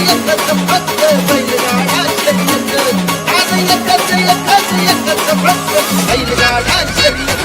एकच फक्त बैलगाडा शर्यत. आज एकच एकच एकच फक्त बैलगाडा शर्यत.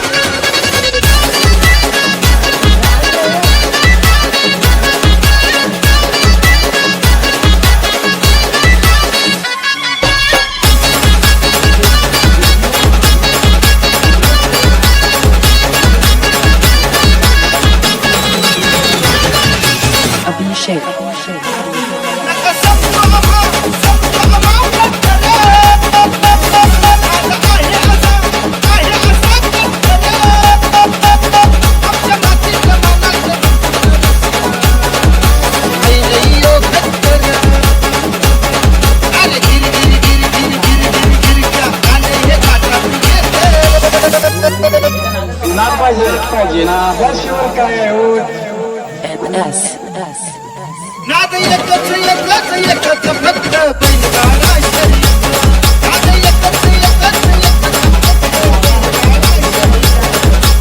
नाद एकच एकच एकच फक्त बैलगाडा शर्यत. नाद एकच एकच एकच फक्त बैलगाडा शर्यत.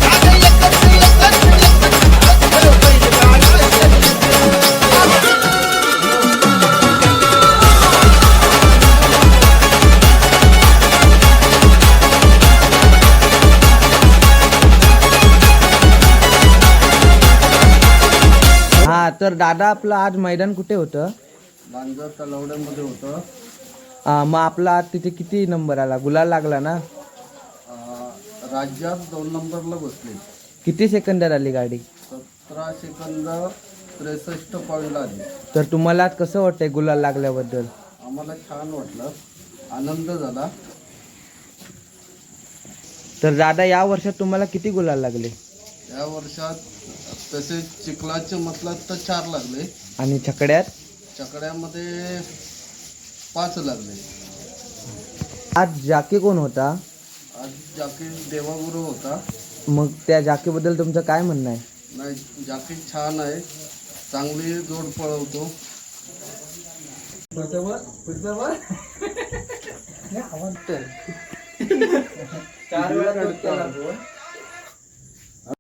नाद एकच एकच एकच फक्त बैलगाडा शर्यत. हा तर दादा आपलं आज मैदान कुठे होतं? लांजर तलावड्यामध्ये होतं. मग आपला आज तिथे किती नंबर आला? गुलाल लागला ना? राज्यात 2 नंबरला बसले. किती सेकंदात आली गाडी? 17 सेकंद 63 पॉईंटला आली. तर तुम्हाला आज कसं वाटतंय गुलाल लागल्याबद्दल? आम्हाला छान वाटलं, आनंद झाला. तर दादा या वर्षात तुम्हाला किती गुलाल लागले? या वर्षात तसे चिखलाचे म्हटलं तर 4 लागले. आणि छकड्यात? चकड्यामध्ये 5 लागले. आज जाकी कोण होता? आज जाकी देवागुरू होता. मग त्या जाकीबद्दल तुमचं काय म्हणणं आहे? नाही, जाकी छान आहे, चांगली जोड पळवतो. चार वेळा